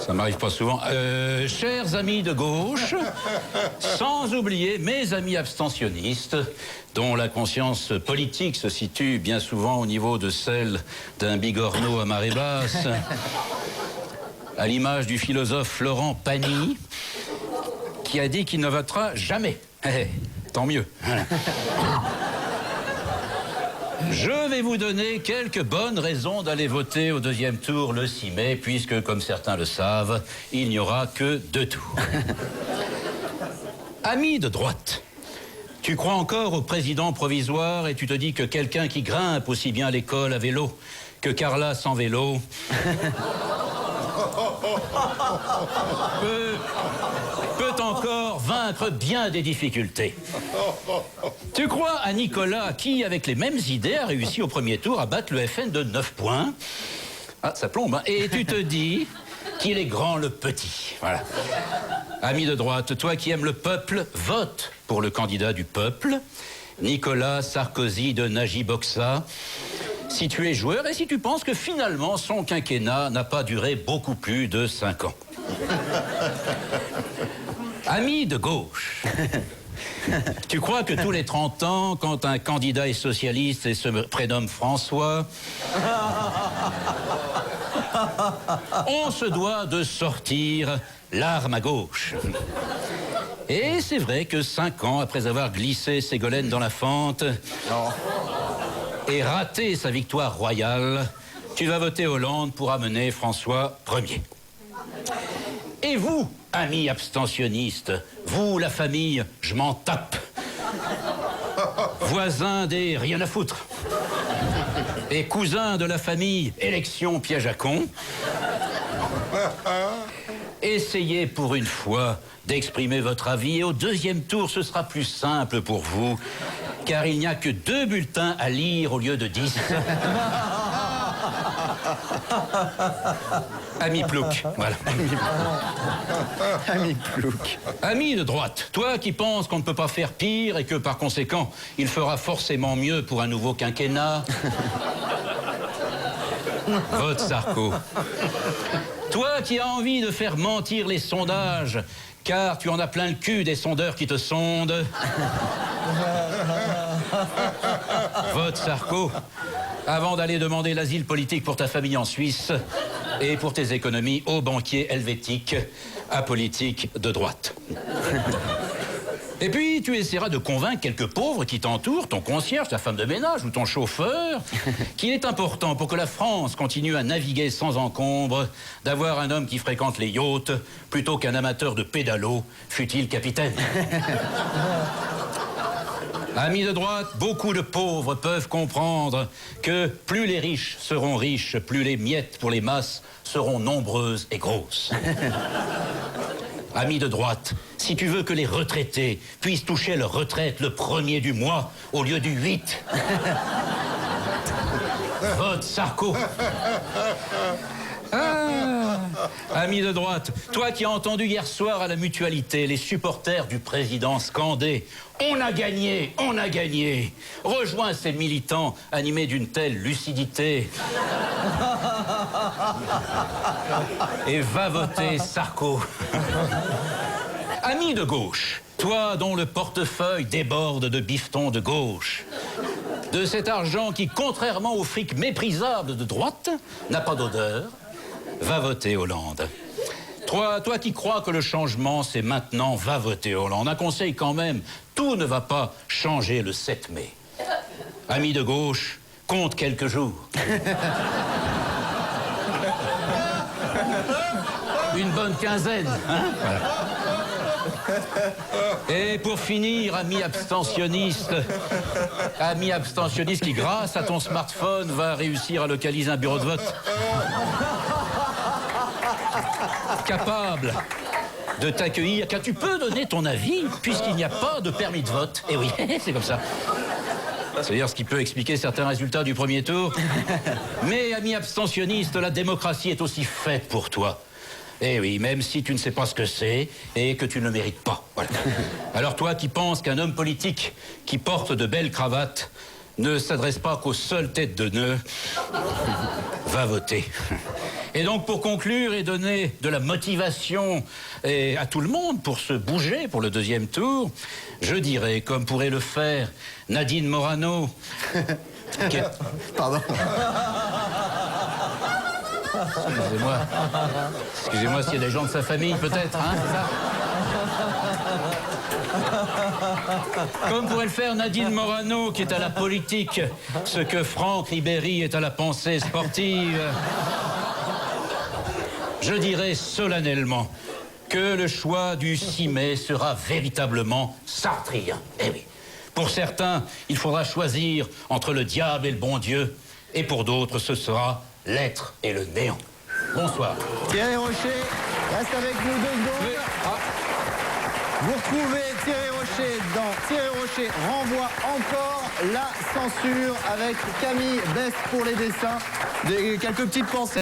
Ça m'arrive pas souvent. Chers amis de gauche, sans oublier mes amis abstentionnistes, dont la conscience politique se situe bien souvent au niveau de celle d'un bigorneau à marée basse, à l'image du philosophe Laurent Pagny, qui a dit qu'il ne votera jamais. Tant mieux. Je vais vous donner quelques bonnes raisons d'aller voter au deuxième tour le 6 mai, puisque, comme certains le savent, il n'y aura que 2 tours. Ami de droite, tu crois encore au président provisoire et tu te dis que quelqu'un qui grimpe aussi bien à l'école à vélo que Carla sans vélo peut encore vaincre bien des difficultés. Tu crois à Nicolas qui, avec les mêmes idées, a réussi au premier tour à battre le FN de 9 points. Ah, ça plombe, hein. Et tu te dis qu'il est grand le petit. Voilà. Ami de droite, toi qui aimes le peuple, vote pour le candidat du peuple, Nicolas Sarkozy de Najiboxa. Si tu es joueur et si tu penses que finalement son quinquennat n'a pas duré beaucoup plus de 5 ans. Ami de gauche, tu crois que tous les 30 ans, quand un candidat est socialiste et se prénomme François, on se doit de sortir l'arme à gauche. Et c'est vrai que 5 ans après avoir glissé Ségolène dans la fente et raté sa victoire royale, tu vas voter Hollande pour amener François Ier. Et vous, amis abstentionnistes, vous, la famille, je m'en tape. Voisins des rien à foutre. Et cousins de la famille, élection piège à con. Essayez pour une fois d'exprimer votre avis et au deuxième tour, ce sera plus simple pour vous, car il n'y a que 2 bulletins à lire au lieu de 10. Ami Plouc, voilà. Ami Plouc. Ami de droite, toi qui penses qu'on ne peut pas faire pire et que par conséquent, il fera forcément mieux pour un nouveau quinquennat, vote Sarko. Toi qui as envie de faire mentir les sondages, car tu en as plein le cul des sondeurs qui te sondent, vote Sarko, avant d'aller demander l'asile politique pour ta famille en Suisse et pour tes économies aux banquiers helvétiques apolitiques de droite. Et puis, tu essaieras de convaincre quelques pauvres qui t'entourent, ton concierge, ta femme de ménage ou ton chauffeur, qu'il est important pour que la France continue à naviguer sans encombre, d'avoir un homme qui fréquente les yachts plutôt qu'un amateur de pédalo, fût-il capitaine. Amis de droite, beaucoup de pauvres peuvent comprendre que plus les riches seront riches, plus les miettes pour les masses seront nombreuses et grosses. Amis de droite, si tu veux que les retraités puissent toucher leur retraite le 1er du mois au lieu du 8, vote Sarko. Ami de droite, toi qui as entendu hier soir à la Mutualité les supporters du président scander « On a gagné, on a gagné !» Rejoins ces militants animés d'une telle lucidité et va voter Sarko. Ami de gauche, toi dont le portefeuille déborde de bifetons de gauche, de cet argent qui, contrairement au fric méprisable de droite, n'a pas d'odeur, va voter Hollande. Toi qui crois que le changement, c'est maintenant, va voter Hollande. Un conseil quand même, tout ne va pas changer le 7 mai. Ami de gauche, compte quelques jours. Une bonne quinzaine, hein, voilà. Et pour finir, ami abstentionniste qui, grâce à ton smartphone, va réussir à localiser un bureau de vote capable de t'accueillir, car tu peux donner ton avis, puisqu'il n'y a pas de permis de vote. Eh oui, c'est comme ça. C'est d'ailleurs ce qui peut expliquer certains résultats du premier tour. Mais, ami abstentionniste, la démocratie est aussi faite pour toi. Eh oui, même si tu ne sais pas ce que c'est et que tu ne le mérites pas. Voilà. Alors toi qui penses qu'un homme politique qui porte de belles cravates ne s'adresse pas qu'aux seules têtes de nœuds, va voter. Et donc, pour conclure et donner de la motivation à tout le monde pour se bouger pour le deuxième tour, je dirais, comme pourrait le faire Nadine Morano... Pardon. Excusez-moi. Excusez-moi s'il y a des gens de sa famille, peut-être, hein, c'est ça ? Comme pourrait le faire Nadine Morano, qui est à la politique, ce que Franck Ribéry est à la pensée sportive. Je dirais solennellement que le choix du 6 mai sera véritablement sartrien. Eh oui. Pour certains, il faudra choisir entre le diable et le bon Dieu. Et pour d'autres, ce sera l'être et le néant. Bonsoir. Thierry Rocher, reste avec nous 2 secondes. Oui. Vous retrouvez Thierry Rocher dans Thierry Rocher renvoie encore la censure avec Camille Best pour les dessins. Quelques petites pensées.